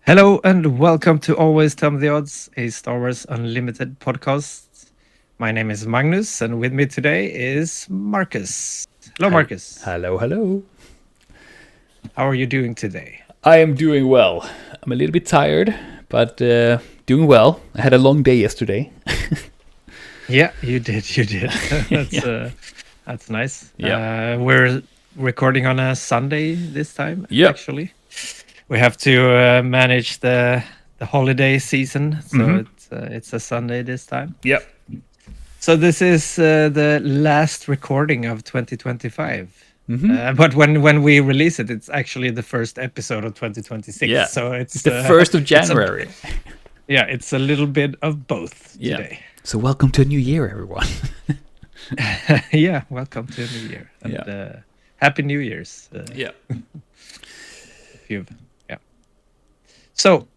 Hello and welcome to Always Tell Me the Odds, a Star Wars Unlimited podcast. My name is Magnus, and with me today is Marcus. Hello, Marcus. Hello, hello. How are you doing today? I am doing well. I'm a little bit tired, but doing well. I had a long day yesterday. Yeah, you did. You did. That's nice. Yeah. We're recording on a Sunday this time. Yeah. Actually, we have to manage the holiday season, so it's a Sunday this time. Yep. So this is the last recording of 2025. But when we release it, it's actually the first episode of 2026. Yeah. So it's the 1st of January. It's a little bit of both Yeah. today. So welcome to a new year, everyone. Yeah, welcome to a new year. And Happy New Year's. Yeah. So,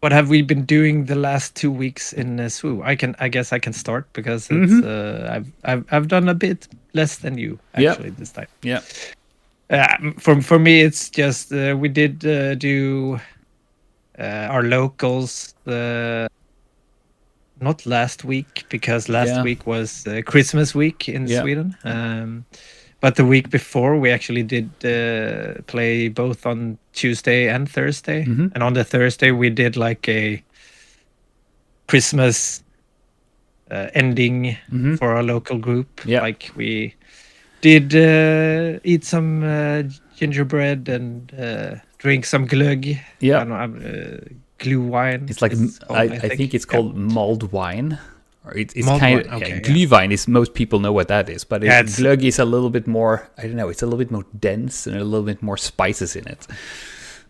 what have we been doing the last 2 weeks in SWU? I guess I can start because it's I've done a bit less than you actually this time. Yeah. For me, it's just we did do our locals. Not last week because last week was Christmas week in Sweden. But the week before, we actually did play both on Tuesday and Thursday. And on the Thursday, we did like a Christmas ending for our local group. Yeah. Like we did eat some gingerbread and drink some glögg. Yeah. I don't know, glühwein. It's like, I think it's called mulled wine. Or it's Mulled kind of, wine, okay, glühwein is, most people know what that is. But it's- glögg is a little bit more, I don't know, it's a little bit more dense and a little bit more spices in it.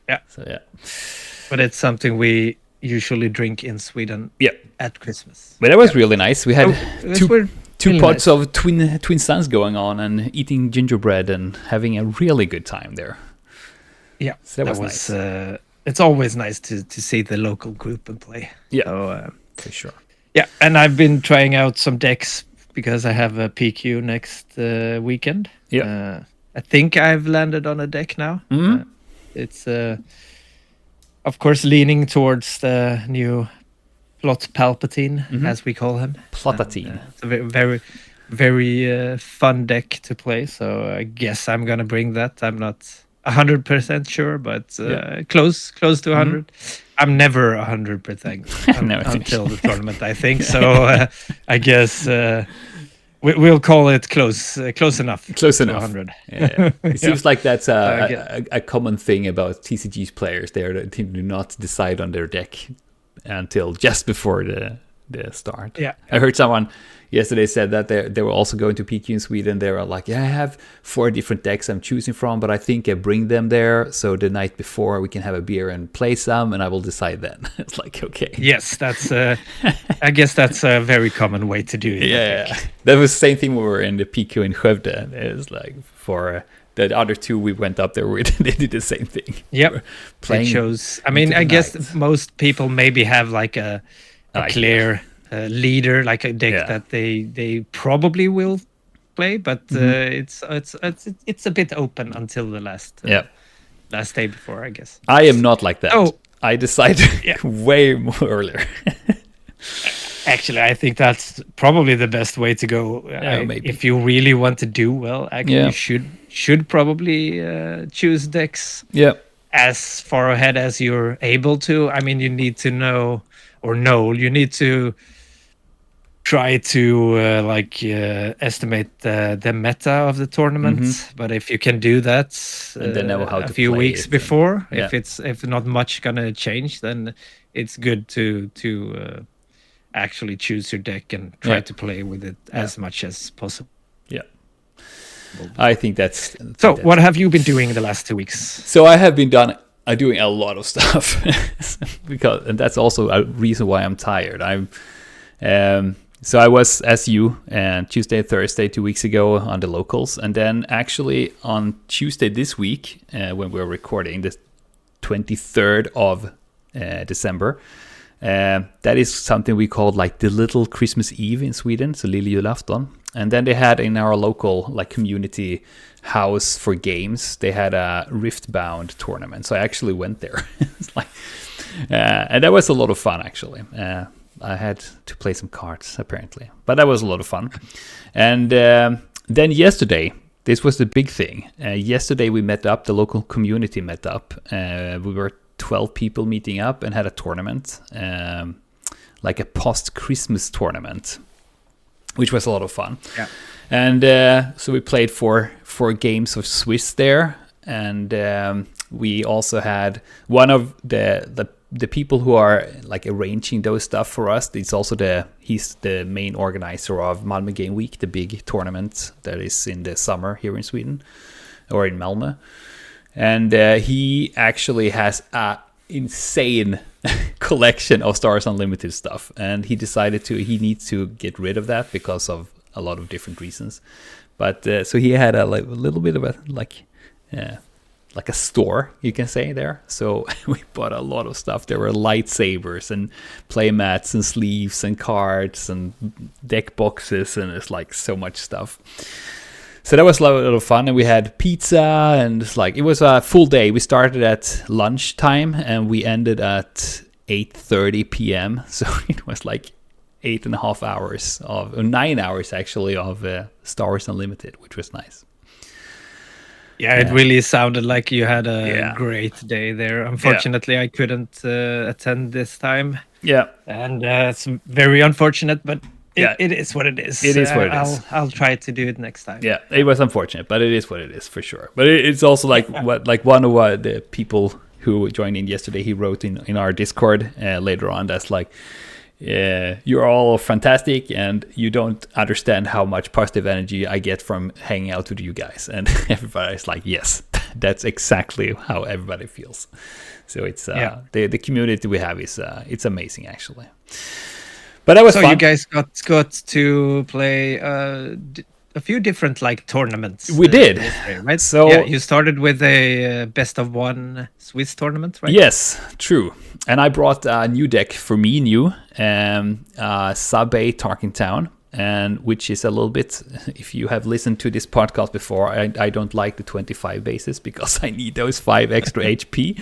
Yeah. So, yeah. But it's something we usually drink in Sweden Yeah. at Christmas. But that was really nice. We had two really pots nice. of twin suns going on and eating gingerbread and having a really good time there. Yeah, So that was nice. It's always nice to see the local group and play. Yeah. So, For sure. yeah, and I've been trying out some decks because I have a PQ next weekend. Yeah. I think I've landed on a deck now. It's of course leaning towards the new Plot Palpatine, as we call him. Plotatine. It's a very, very fun deck to play. So I guess I'm gonna bring that. I'm not 100% sure, but close to 100. I'm never 100% until the tournament, I think. So I guess we'll call it close enough. Close to enough. 100. Yeah. It seems like that's I a common thing about TCG's players. They do not decide on their deck until just before the start. Yeah. I heard someone yesterday said that they were also going to PQ in Sweden. They were like, yeah, I have 4 different decks I'm choosing from, but I think I bring them there. So the night before we can have a beer and play some, and I will decide then. It's like, okay. Yes, that's. I guess that's a very common way to do it. Yeah. That was the same thing when we were in the PQ in Skövde. It's like for the other 2 we went up there with, they did the same thing. Yep. Playing It shows. I mean, into the I guess night. most people maybe have like a Like, clear leader, like a deck that they probably will play, but it's a bit open until the last day before, I guess. I am not like that. Oh. I decided way more earlier. Actually, I think that's probably the best way to go. Maybe. If you really want to do well, actually, you should probably choose decks Yeah. as far ahead as you're able to. I mean, you need to you need to try to estimate the meta of the tournament. But if you can do that And then know how a to few play weeks it before, and- if not much gonna change, then it's good to actually choose your deck and try to play with it as much as possible. Yeah. I think that's... So, what have you been doing the last 2 weeks? So I have been doing a lot of stuff and that's also a reason why I'm tired. So I was, as you, Tuesday and Thursday 2 weeks ago on the locals, and then actually on Tuesday this week, when we're recording, the 23rd of December, that is something we called like the little Christmas Eve in Sweden, so Lilljulafton. And then they had in our local like community house for games, they had a Riftbound tournament. So I actually went there. It's like And that was a lot of fun, actually. I had to play some cards, apparently. But that was a lot of fun. And then yesterday, this was the big thing. Yesterday we met up, the local community met up. We were 12 people meeting up and had a tournament, like a post-Christmas tournament, which was a lot of fun. Yeah. And so we played four games of Swiss there. And we also had one of the people who are like arranging those stuff for us. He's the main organizer of Malmö Game Week, the big tournament that is in the summer here in Sweden, or in Malmö. And he actually has a insane collection of Stars Unlimited stuff, and he decided he needs to get rid of that because of a lot of different reasons. But so he had a little bit of a like a store, you can say, there. So we bought a lot of stuff. There were lightsabers and play mats and sleeves and cards and deck boxes, and it's like so much stuff. So that was a lot of fun, and we had pizza, and it was a full day. We started at lunchtime and we ended at 8:30 p.m. So it was like 8.5 hours or 9 hours actually of Star Wars Unlimited, which was nice. Yeah, it really sounded like you had a great day there. Unfortunately, I couldn't attend this time. Yeah. And it's very unfortunate, but it is what it is. It is what it is. I'll try to do it next time. Yeah, it was unfortunate, but it is what it is for sure. But it's also like one of the people who joined in yesterday, he wrote in our Discord later on, that's like, you're all fantastic, and you don't understand how much positive energy I get from hanging out with you guys. And everybody's like, yes, that's exactly how everybody feels. So it's the community we have is it's amazing, actually. But that was fun. You guys got to play a few different tournaments. We did, right? So you started with a best of one Swiss tournament, right? Yes, true. And I brought a new deck for me, Sabe Tarkingtown, and which is a little bit. If you have listened to this podcast before, I don't like the 25 bases because I need those 5 extra HP.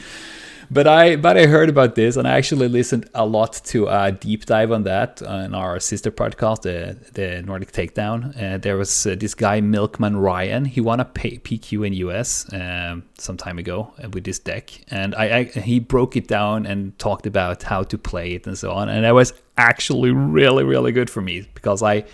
But I heard about this, and I actually listened a lot to a deep dive on that on our sister podcast, the Nordic Takedown. There was this guy, Milkman Ryan. He won a PQ in US some time ago with this deck, and he broke it down and talked about how to play it and so on. And that was actually really, really good for me because I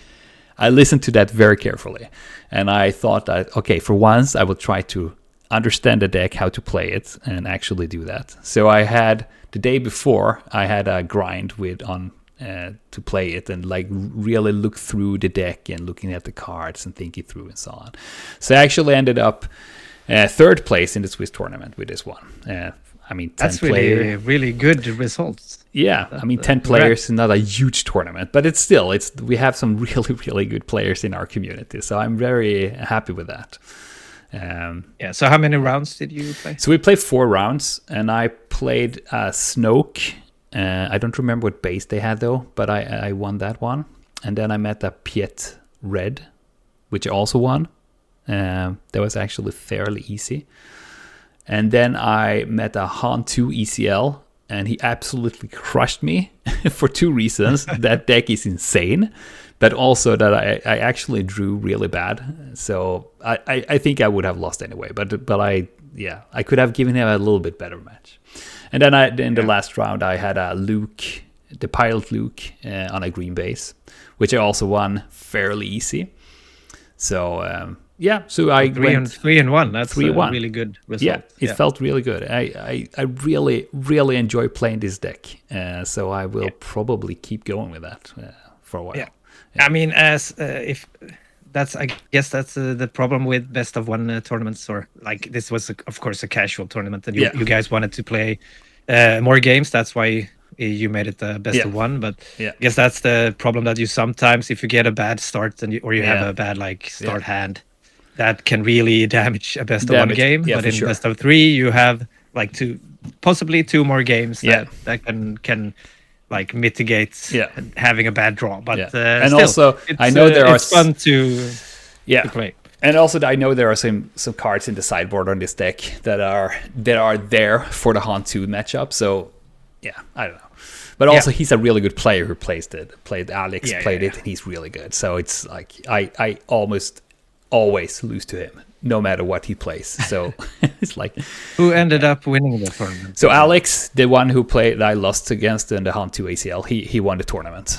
listened to that very carefully, and I thought that, okay, for once I will try to understand the deck, how to play it, and actually do that. So I had the day before I had a grind to play it and really look through the deck and looking at the cards and thinking through and so on. So I actually ended up third place in the Swiss tournament with this one. 10 that's really good results. Yeah, 10 players is not a huge tournament, but we have some really, really good players in our community. So I'm very happy with that. So how many rounds did you play? So we played 4 rounds, and I played Snoke. I don't remember what base they had though, but I won that one. And then I met a Piet Red, which I also won. That was actually fairly easy. And then I met a Han 2 ECL, and he absolutely crushed me for 2 reasons. That deck is insane, but also that I actually drew really bad. So I think I would have lost anyway, but I could have given him a little bit better match. And then in the last round, I had a Luke, the pilot Luke, on a green base, which I also won fairly easy. So so I went 3-1. That's 3-1. A really good result. Yeah, it felt really good. I really, really enjoy playing this deck. So I will probably keep going with that for a while. Yeah. I guess that's the problem with best of one tournaments, or this was of course a casual tournament, and you guys wanted to play more games. That's why you made it the best of one. But I guess that's the problem, that you sometimes, if you get a bad start or you have a bad start hand, that can really damage a best of one game. But in best of 3, you have possibly 2 more games that can mitigate having a bad draw. But and still, also I know it's fun to play. And also I know there are some cards in the sideboard on this deck that are there for the Han 2 matchup. So yeah, I don't know. But also, he's a really good player who played Alex, played it, and he's really good. So it's like I almost always lose to him, no matter what he plays. So it's like, who ended up winning the tournament? So Alex, the one who played, I lost against in the Hunt 2 ACL, he won the tournament.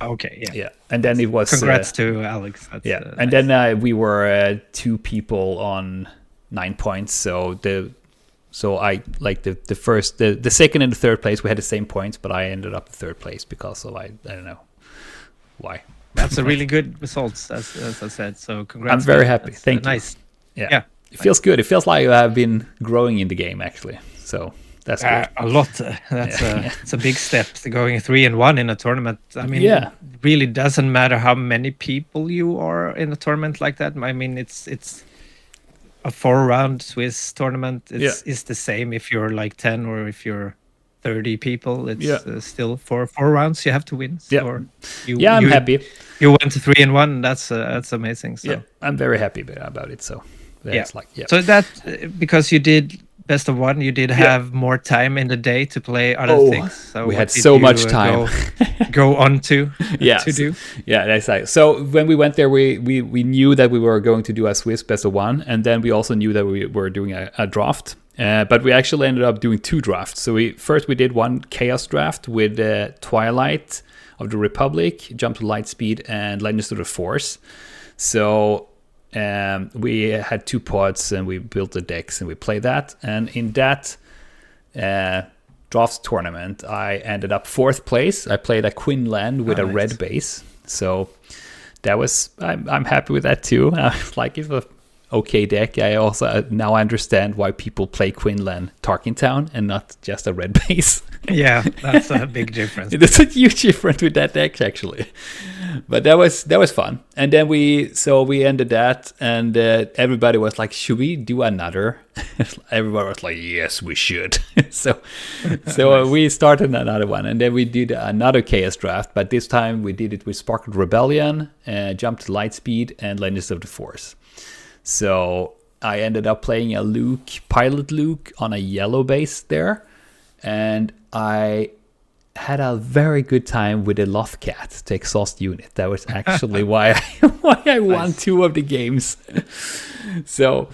Okay, yeah, and then it was congrats to Alex. That's, and nice. then we were 2 people on 9 points. So I like the second and the third place, we had the same points, but I ended up in third place because of I don't know why. That's a really good result, as I said. So congrats. I'm very happy. Thank you. Nice. Yeah. It feels good. It feels like I've been growing in the game actually. So that's good. A lot. That's it's a big step. Going 3-1 in a tournament. I mean, Yeah. it really doesn't matter how many people you are in a tournament like that. I mean, it's a 4-round Swiss tournament. It's the same if you're like 10 or if you're 30 people. It's still 4 rounds you have to win. So I'm happy. You went to 3-1. That's amazing. So I'm very happy about it. So that's So that because you did best of 1, you did have more time in the day to play other things. So we had so much time. go on to do. Yeah, that's right. So when we went there, we knew that we were going to do a Swiss best of 1, and then we also knew that we were doing a draft. But we actually ended up doing 2 drafts. So we did one chaos draft with Twilight of the Republic, Jump to Lightspeed, and Legends of the Force. So we had 2 pods and we built the decks and we played that. And in that draft tournament, I ended up 4th place. I played a Quinlan with a red base. So that was I'm happy with that too. Like it's a okay deck. I also now understand why people play Quinlan Tarkintown and not just a red base. Yeah, that's a big difference. It's a huge difference with that deck actually. But that was fun. And then we ended that, and everybody was like, should we do another? Everybody was like, yes, we should. so Nice. We started another one, and then we did another chaos draft, but this time we did it with Sparkled Rebellion, Jump to Lightspeed, and Legends of the Force. So I ended up playing a Pilot Luke on a yellow base there, and I had a very good time with the Lothcat to exhaust unit. That was actually why I won 2 of the games. So,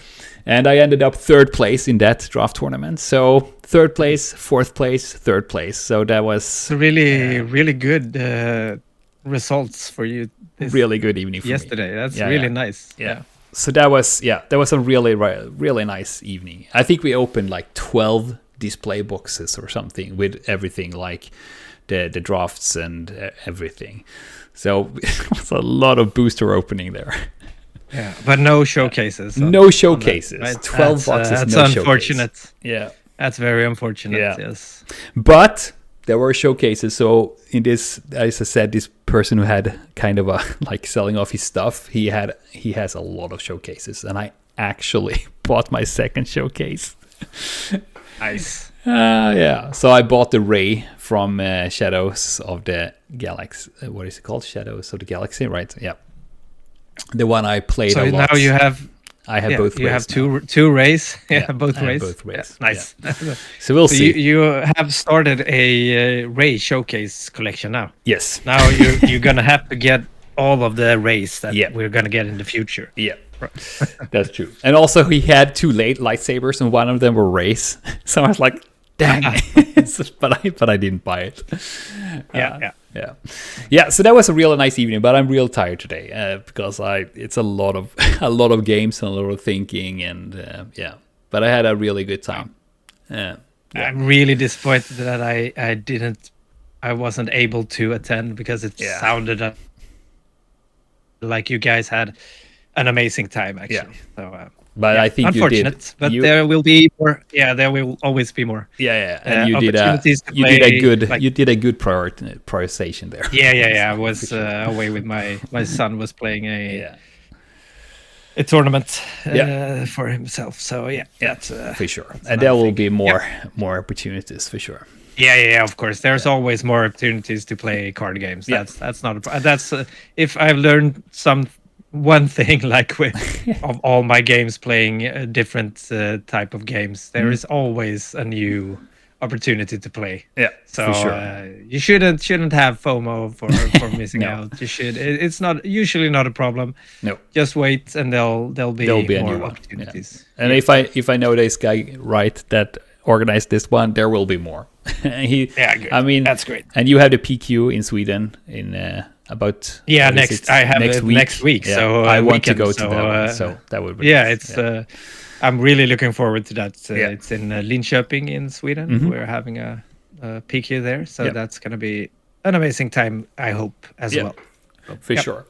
and I ended up 3rd place in that draft tournament. So 3rd place, 4th place, 3rd place. So that was really good results for you. Really good evening for yesterday. me. That's really nice. Yeah. So that was a really nice evening. I think we opened like 12 display boxes or something with everything, like the drafts and everything. So it was a lot of booster opening there. Yeah, but no showcases. No showcases. That, right? 12 boxes. That's no unfortunate. Showcase. Yeah, that's very unfortunate. Yeah. Yes, but there were showcases. So in this, as I said, this person who had kind of a like selling off his stuff, he has a lot of showcases, and I actually bought my 2nd showcase. Nice. Yeah. So I bought the Ray from Shadows of the Galaxy. What is it called? Shadows of the Galaxy, right? Yeah. The one I played a lot. So now you have. I have both. You rays have two rays. Yeah, both rays. Both rays. Yeah, nice. Yeah. So we'll see. You have started a Ray showcase collection now. Yes. Now you're gonna have to get all of the rays that we're gonna get in the future. Yeah. That's true. And also he had 2 late lightsabers, and one of them were rays. So I was like, dang. but I didn't buy it. Yeah. So that was a really nice evening, but I'm real tired today because it's a lot of games and a lot of thinking, and but I had a really good time. I'm really disappointed that I wasn't able to attend because it sounded like you guys had an amazing time actually. So but I think unfortunate, you did. But there will be more. Yeah, there will always be more. Yeah. And you did a good prioritization there. Yeah. I was away with my son was playing a tournament for himself. So that's for sure. And there will be more opportunities for sure. Yeah. Of course, there's always more opportunities to play card games. That's not that's if I've learned one thing, like of all my games playing different type of games, there is always a new opportunity to play. Yeah, So for sure. you shouldn't have FOMO for missing No. out. You should. It's not usually not a problem. No, Just wait, and there'll there'll be be a more new one. opportunities. And Yeah. if I know this guy right that organized this one, there will be more. Yeah, good. I mean, That's great. And you have the PQ in Sweden in about Yeah, what is next it? I have it next week. Yeah, So I want to weekend, go so, to that one. So that would be yeah, nice. it's. I'm really looking forward to that. Yeah. It's in Linköping in Sweden. Mhm. We're having a PQ there, so Yeah. that's gonna be an amazing time. I hope as Yeah. well. So, for yeah. sure.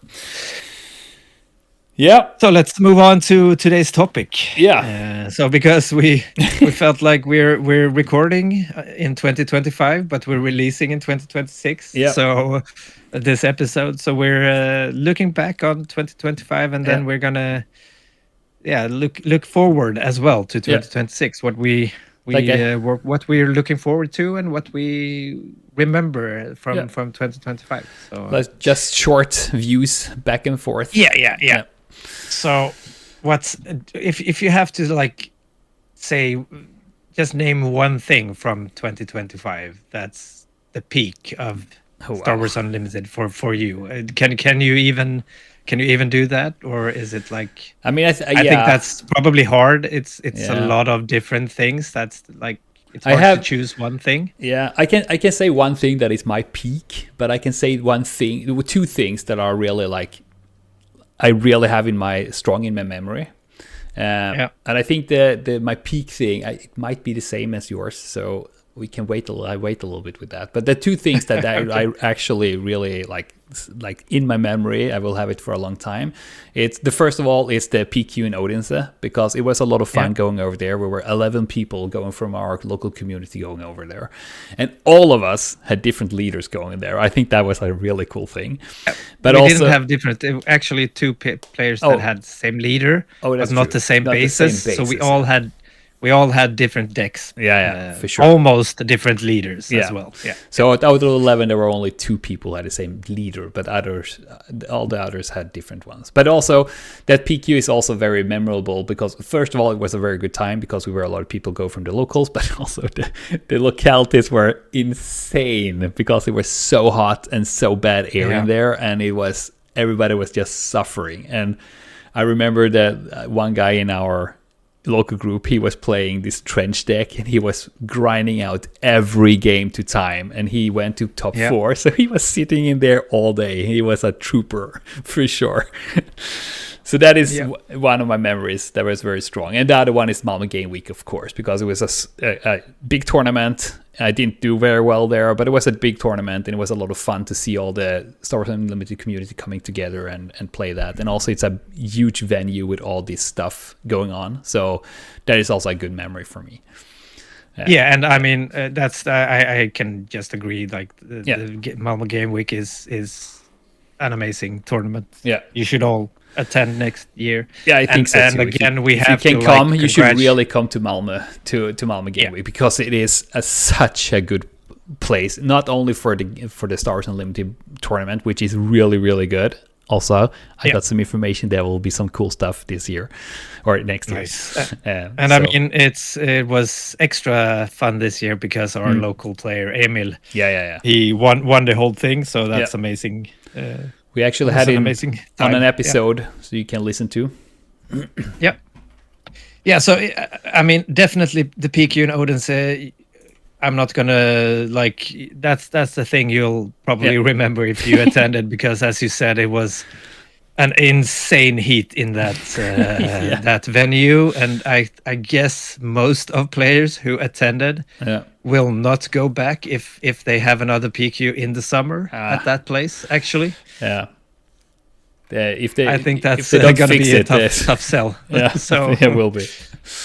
Yeah, So let's move on to today's topic. Yeah. So because we felt like we're recording in 2025, but we're releasing in 2026. Yeah. So this episode, so we're looking back on 2025, and then Yeah. we're gonna look forward as well to 2026. What we Like what we're looking forward to, and what we remember from Yeah. 2025. So Let's just short views back and forth. yeah. So, what's if you have to like say, just name one thing from 2025 that's the peak of Oh, Star wow. Wars Unlimited for you? Can you even do that, or is it like? I mean, I think that's probably hard. It's Yeah. a lot of different things. That's like it's I hard have- to choose one thing. Yeah, I can say one thing that is my peak, but I can say two things that are really like I really have strong in my memory. And I think my peak thing it might be the same as yours, so we can wait a little bit with that. But the two things that I actually really like in my memory, I will have it for a long time. It's the first of all is the PQ in Odense, because it was a lot of fun going over there. We were 11 people going from our local community going over there, and all of us had different leaders going there. I think that was a really cool thing. But we also didn't have different. Actually, two players that had the same leader, that's but not true. the same Not the same bases. So bases, we all had different decks. for sure. Almost different leaders as well. Yeah. So out of 11, there were only 2 people who had the same leader, but all the others had different ones. But also, that PQ is also very memorable because, first of all, it was a very good time because we were a lot of people go from the locals, but also the localities were insane because it was so hot and so bad air in there, and everybody was just suffering. And I remember that one guy in our local group, he was playing this trench deck and he was grinding out every game to time, and he went to top 4, so he was sitting in there all day. He was a trooper for sure. So that is one of my memories that was very strong. And the other one is Malmö Game Week, of course, because it was a big tournament. I didn't do very well there, but it was a big tournament, and it was a lot of fun to see all the Star Wars Unlimited community coming together and play that. And also, it's a huge venue with all this stuff going on. So that is also a good memory for me. And I mean, that's I can just agree. Like the Malmö Game Week is an amazing tournament. Yeah, you should all attend next year. Yeah, I think so. And too. again, if you can come, you should really come to Malmö to Malmö Game Week, because it is such a good place. Not only for the Star Wars Unlimited tournament, which is really really good. Also, I got some information. There will be some cool stuff this year or next year. And I mean, it was extra fun this year because our local player Emil, he won the whole thing. So that's amazing. We actually had him on an episode, so you can listen to. Yeah. So I mean, definitely the PQ in Odense. I'm not gonna that's the thing you'll probably remember if you attended, because as you said, it was an insane heat in that that venue, and I guess most of players who attended will not go back if they have another PQ in the summer at that place. Actually, I think that's going to be a tough sell. So it will be.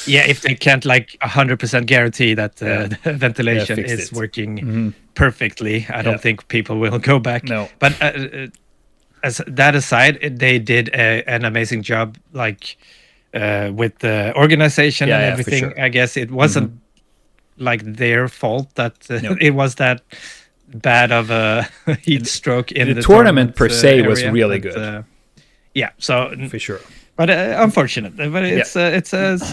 Yeah, if they can't 100% guarantee that the ventilation is working perfectly, I don't think people will go back. No. But as that aside, they did an amazing job, with the organization and everything. For sure. I guess it wasn't their fault that it was that bad of a heat stroke in the tournament per se area, was really good. So for sure. But unfortunate. But it's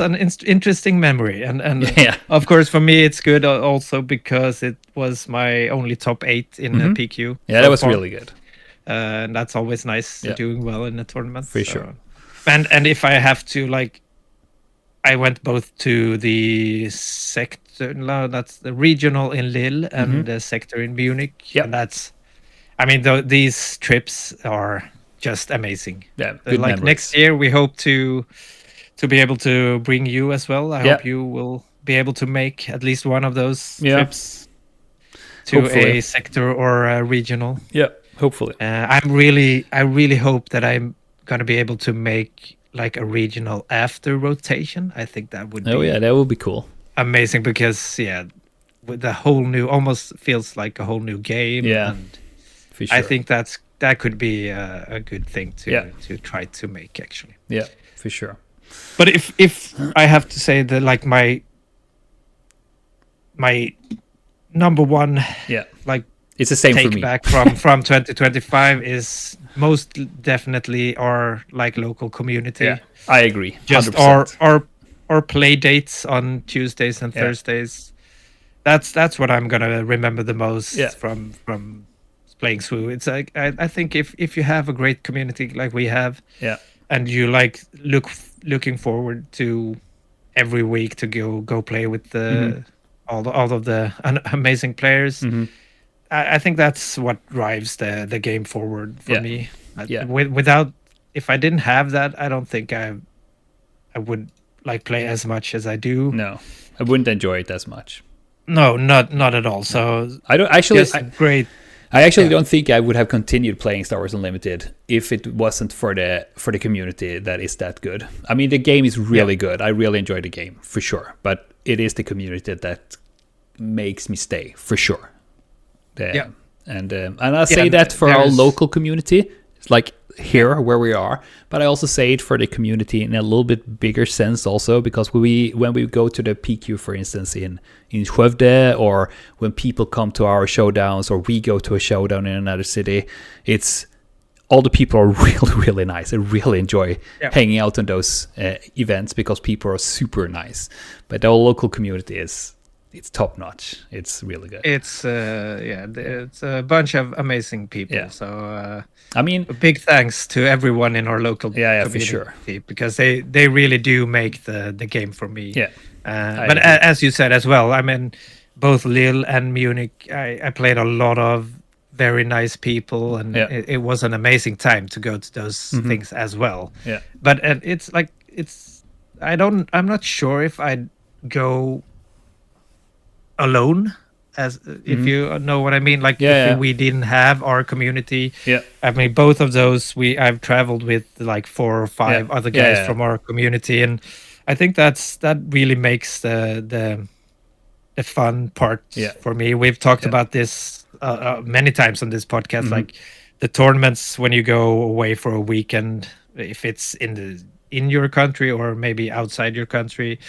an interesting memory, and Yeah. of course for me it's good also because it was my only top 8 in the PQ. Yeah, so that was far. really good. And that's always nice Yeah. doing well in a tournament. For sure. And if I have to, like, I went both to the sector, no, that's the regional in Lille and the sector in Munich. Yep. And that's, I mean, these trips are just amazing. Yeah, good Like memories. next year, we hope to be able to bring you as well. I Yeah. hope you will be able to make at least one of those Yeah. trips to Hopefully. a sector or a regional. Yeah, hopefully. I really hope that I'm gonna be able to make like a regional after rotation. I think that would Oh be yeah, that would be cool. amazing because with the whole new, almost feels like a whole new game. Yeah, and For sure. I think that could be a good thing to try to make actually. Yeah, for sure. But if I have to say that, like, my number one, Yeah, like, it's the same for take me. back from 2025 is most definitely our like local community. Yeah, I agree. Just 100%. our play dates on Tuesdays and Thursdays. That's what I'm gonna remember the most from playing SWU. It's like I think if you have a great community like we have, and you like looking forward to every week to go play with the all of the amazing players. I think that's what drives the game forward for me. Without, if I didn't have that, I don't think I would like play as much as I do. No, I wouldn't enjoy it as much. No, not at all. So I don't actually. Great. I actually don't think I would have continued playing Star Wars Unlimited if it wasn't for the community that is that good. I mean, the game is really good. I really enjoy the game for sure, but it is the community that makes me stay for sure. And I say that for our local community, it's like here where we are, but I also say it for the community in a little bit bigger sense also, because when we go to the PQ, for instance, in Skövde, or when people come to our showdowns, or we go to a showdown in another city, it's all the people are really, really nice. I really enjoy hanging out on those events because people are super nice. But our local community it's top notch. It's really good. It's it's a bunch of amazing people. Yeah. So I mean, a big thanks to everyone in our local community, for sure, because they really do make the game for me. Yeah. But as you said as well, I mean, both Lille and Munich, I played a lot of very nice people, and it was an amazing time to go to those things as well. Yeah. But it's like I'm not sure if I'd go alone, as if you know what I mean, like if we didn't have our community. I mean, both of those I've traveled with like 4 or 5 other guys from our community, and I think that really makes the fun part for me. We've talked about this many times on this podcast, like the tournaments when you go away for a weekend, if it's in your country or maybe outside your country.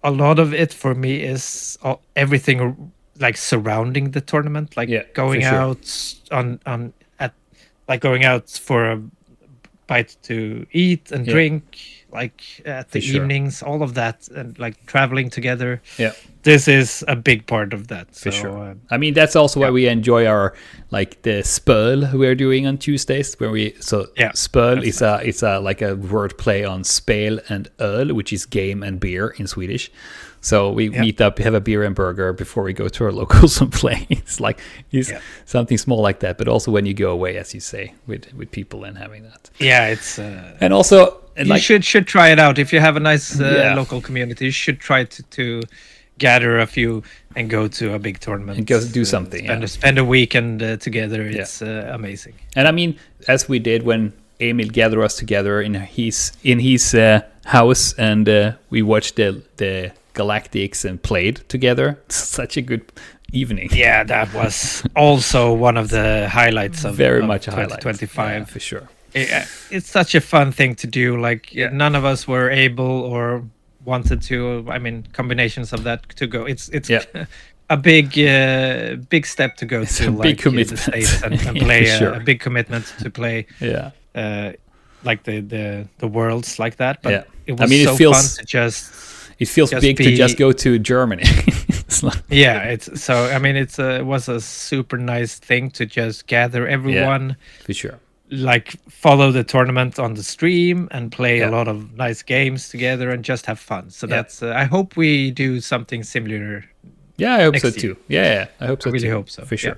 A lot of it for me is everything like surrounding the tournament, like going out going out for a bite to eat and drink, like at the evenings, all of that, and like traveling together. This is a big part of that. For sure. I mean, that's also why we enjoy our like the spöl we're doing on Tuesdays, where spöl is a like a word play on spel and öl, which is game and beer in Swedish. So we meet up, have a beer and burger before we go to our locals and play. It's like something small like that, but also when you go away, as you say, with people and having that. Yeah, it's and also you should try it out if you have a nice local community. You should try to gather a few and go to a big tournament and go do something. Spend a weekend together. It's amazing. And I mean, as we did when Emil gathered us together in his house, and we watched the Galactics and played together. Such a good evening. Yeah, that was also one of the highlights of very much a highlight 2025 for sure. It's such a fun thing to do. Like none of us were able or wanted to. I mean, combinations of that to go. It's a big step to go it's to. A like big commitment the States and play a big commitment to play. like the worlds like that. But Yeah. it I was mean, it so feels- fun to just It feels Just big to be- just go to Germany. It's like- yeah. It's so I mean it was a super nice thing to just gather everyone, for sure. like follow the tournament on the stream and play Yeah. a lot of nice games together and just have fun. So Yeah. that's I hope we do something similar. Yeah, I hope Next so year. too. Yeah, I hope so I really too. hope so, For sure.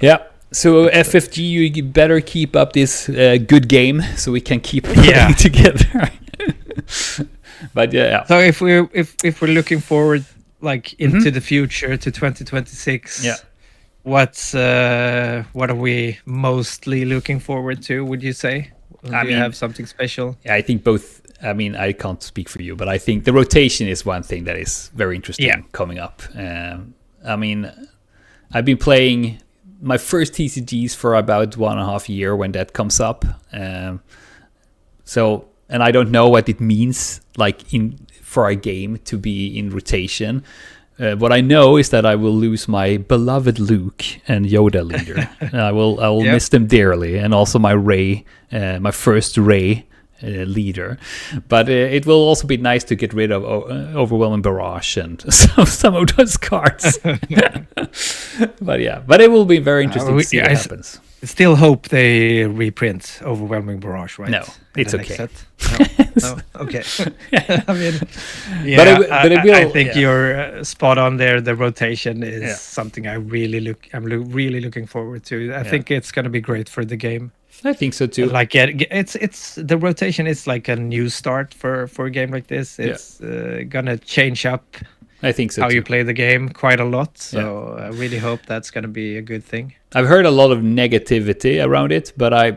yeah. Yeah. So FFG, you better keep up this good game so we can keep Yeah. playing together. But yeah, So if we're looking forward like into the future to 2026, Yeah. what are we mostly looking forward to? Would you say? Do you mean- have something special? I think both. I mean, I can't speak for you, but I think the rotation is one thing that is very interesting Yeah. coming up. I mean, I've been playing my first TCGs for about 1.5 years when that comes up. So, and I don't know what it means like for a game to be in rotation. What I know is that I will lose my beloved Luke and Yoda leader. I will Yep. miss them dearly, and also my Ray, my first Ray leader. But it will also be nice to get rid of Overwhelming Barrage and some of those cards. But yeah, but it will be very interesting to see what happens. Still hope they reprint Overwhelming Barrage, right? No, In it's the next okay. set? No, okay. I mean, yeah, But it will- I think yeah. you're spot on there. The rotation is Yeah. something I really really looking forward to. I think it's going to be great for the game. I think so too. Like it's the rotation is like a new start for a game like this. It's gonna change up I think so how too. you play the game quite a lot. So I really hope that's gonna be a good thing. I've heard a lot of negativity around it, but I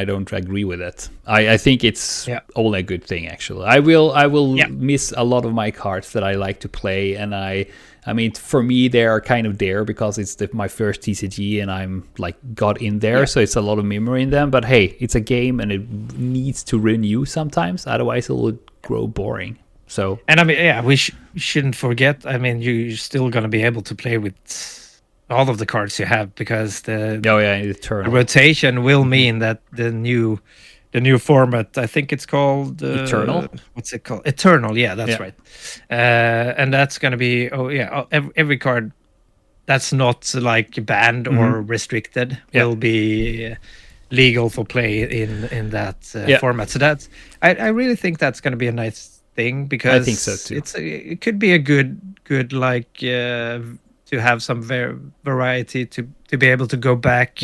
don't agree with it. I think it's Yeah. only a good thing actually. I will Yeah. miss a lot of my cards that I like to play, and I mean for me they are kind of there because it's my first TCG and I'm like got in there, so it's a lot of memory in them. But hey, it's a game and it needs to renew sometimes, otherwise it will grow boring. So And I mean, yeah, we shouldn't forget. I mean, you're still gonna be able to play with all of the cards you have because the Eternal. rotation will mean that the new format, I think it's called Eternal? What's it called? Eternal. Yeah, that's Yeah. right. And that's gonna be every card that's not like banned or restricted will be legal for play in that format. So that's I really think that's gonna be a nice thing because I think so too. it could be a good like to have some variety to be able to go back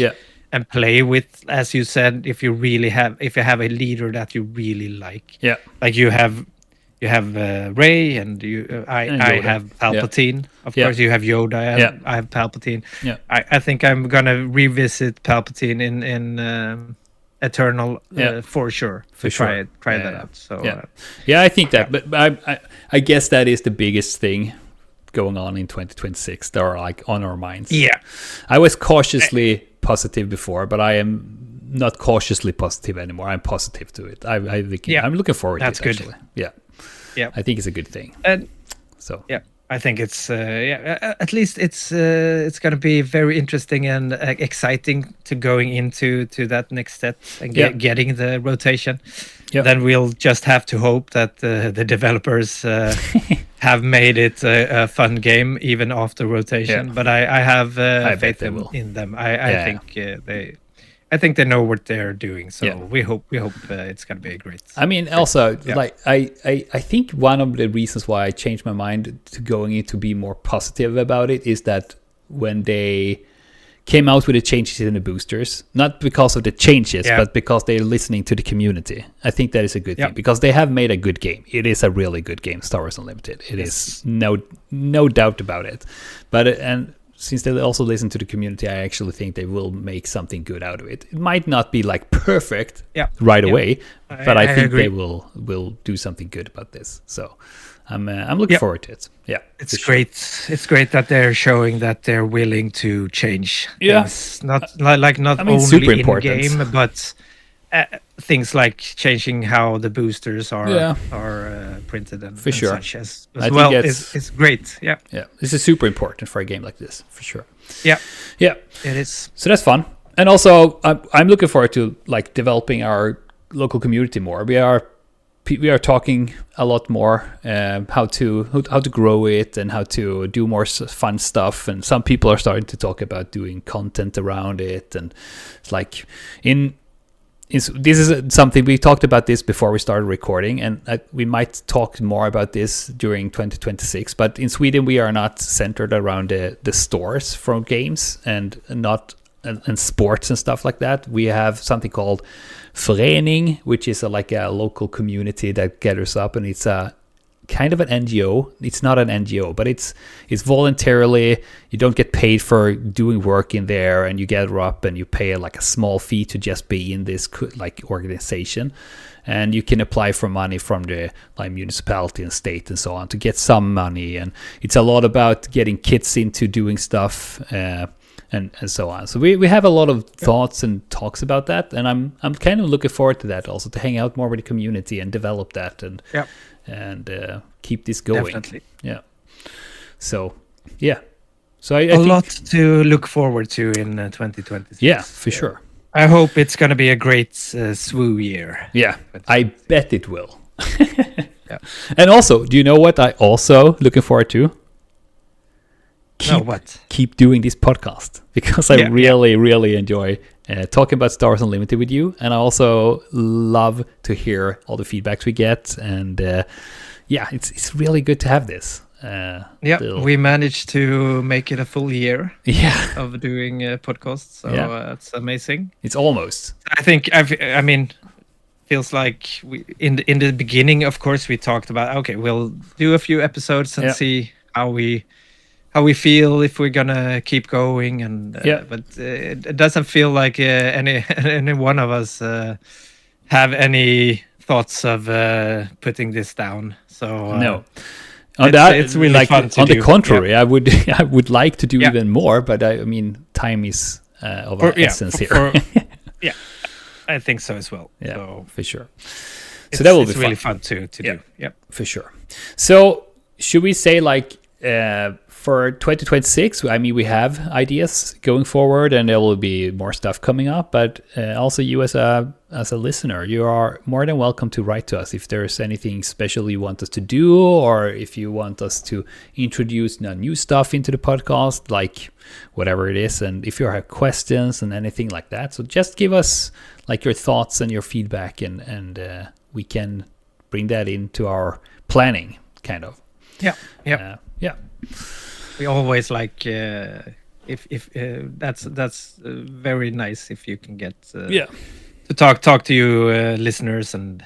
and play with, as you said, if you have a leader that you really like. Yeah. Like you have Ray and I Yoda. have Palpatine. Of Yeah. course you have Yoda. Yeah. I have Palpatine. Yeah. I think I'm gonna revisit Palpatine in Eternal for sure. For to sure. try that out. So Yeah, I think that, but I guess that is the biggest thing going on in 2026 that are like on our minds. yeah. I was cautiously positive before, but I am not cautiously positive anymore. I'm positive to it. I think I'm looking forward That's to it. good. Actually. Yeah, Yeah. I think it's a good thing. And So yeah, I think it's at least it's going to be very interesting and exciting to going into that next set and getting the rotation. Yeah. Then we'll just have to hope that the developers have made it a fun game even after rotation. Yeah. But I have bet faith they will. in them. I think they know what they're doing. So Yeah. we hope it's going to be a great. I mean, also, Yeah. like I think one of the reasons why I changed my mind to going in to be more positive about it is that when they came out with the changes in the boosters, not because of the changes, but because they're listening to the community. I think that is a good thing because they have made a good game. It is a really good game, Star Wars Unlimited. It is no doubt about it. But and since they also listen to the community, I actually think they will make something good out of it. It might not be like perfect right away, but I think agree. they will do something good about this. So I'm looking forward to it. Yeah, It's great. It's great that they're showing that they're willing to change. Yeah. Things. Not I mean, only super in important. game, but things like changing how the boosters are printed and, For sure. and such as I think well. that's- It's great. Yeah, Yeah, this is super important for a game like this, for sure. yeah, Yeah, it is. so that's fun. And also, I'm looking forward to like developing our local community more. We are talking a lot more how to grow it and how to do more fun stuff. And some people are starting to talk about doing content around it. And it's like this is something we talked about this before we started recording, and we might talk more about this during 2026. But in Sweden, we are not centered around the stores for games and sports and stuff like that. We have something called Förening, which is like a local community that gathers up, and it's a kind of an NGO. It's not an NGO, but it's voluntarily. You don't get paid for doing work in there, and you gather up and you pay like a small fee to just be in this like organization, and you can apply for money from the like municipality and state and so on to get some money. And it's a lot about getting kids into doing stuff. And so on. So we have a lot of thoughts and talks about that, and I'm kind of looking forward to that also, to hang out more with the community and develop that and keep this going. Definitely. Yeah. So yeah. So I a think, lot to look forward to in 2026. Yeah, for sure. I hope it's going to be a great SWU year. Yeah, I bet it will. Yeah. And also, do you know what I also looking forward to? Keep doing this podcast, because I really enjoy talking about Star Wars Unlimited with you, and I also love to hear all the feedbacks we get, and it's really good to have this. We managed to make it a full year of doing podcasts, so it's amazing. It's almost. I think feels like in the beginning, of course, we talked about we'll do a few episodes and see how we feel, if we're gonna keep going, and but it doesn't feel like any one of us have any thoughts of putting this down. So no, it's really like fun to on do. The contrary, I would like to do even more, but I mean time is of our essence here. I think so as well. Yeah, so for sure. So that will be really fun to do. Yeah, for sure. So should we say like? For 2026, I mean, we have ideas going forward, and there will be more stuff coming up. But also, you as a listener, you are more than welcome to write to us if there's anything special you want us to do, or if you want us to introduce new stuff into the podcast, like whatever it is. And if you have questions and anything like that, so just give us like your thoughts and your feedback, and we can bring that into our planning, kind of. Yeah. We always like if that's very nice if you can get to talk to you listeners, and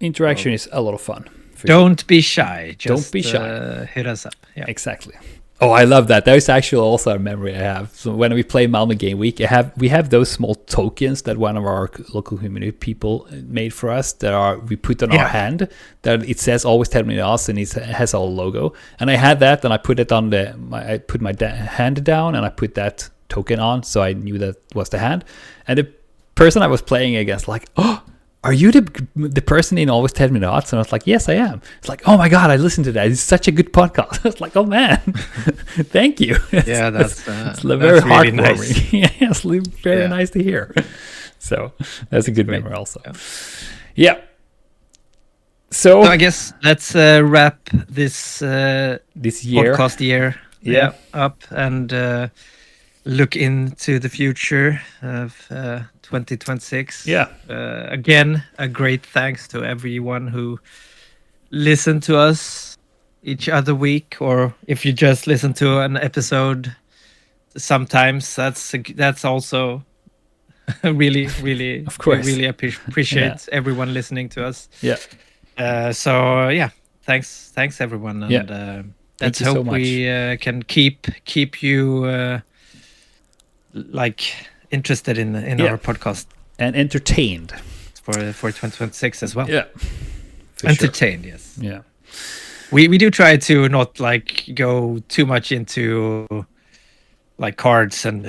interaction is a lot of fun. Don't be shy. Don't be shy. Hit us up. Yeah, exactly. Oh, I love that. That is actually also a memory I have. So when we play Malmö Game Week, we have those small tokens that one of our local community people made for us that we put on our hand, that it says "Always Tell Me Us," and it has our logo. And I had that, and I put it on I put my hand down, and I put that token on, so I knew that was the hand. And the person I was playing against, like, "Oh, are you the person in Always Tell Me Not?" And I was like, "Yes, I am." It's like, "Oh my God, I listened to that. It's such a good podcast." I was like, "Oh man, thank you." That's very really heartwarming. Nice. Yes, very nice to hear. So that's a good memory also. Yeah. So I guess let's wrap this podcast year up and look into the future of 2026. Again, a great thanks to everyone who listened to us each other week, or if you just listen to an episode sometimes, that's also really of course. we really appreciate everyone listening to us. Thanks everyone, and let's hope we can keep you like interested in our podcast and entertained for 2026 as well. Entertained, sure. Yes. Yeah. We do try to not like go too much into like cards and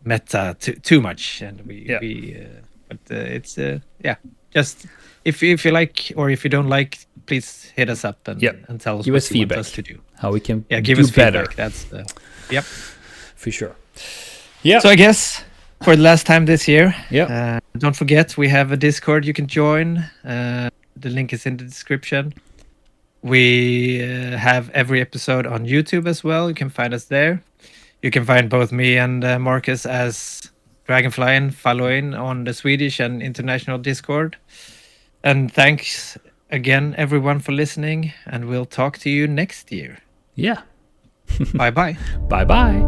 meta too much, and but it's just if you like, or if you don't like, please hit us up and tell us what you want us to do, how we can give do us better. Feedback. That's for sure. So I guess for the last time this year. Yeah. Don't forget, we have a Discord you can join. The link is in the description. We have every episode on YouTube as well. You can find us there. You can find both me and Marcus as Dragonfly and following on the Swedish and international Discord. And thanks again, everyone, for listening. And we'll talk to you next year. Yeah. Bye-bye. Bye-bye.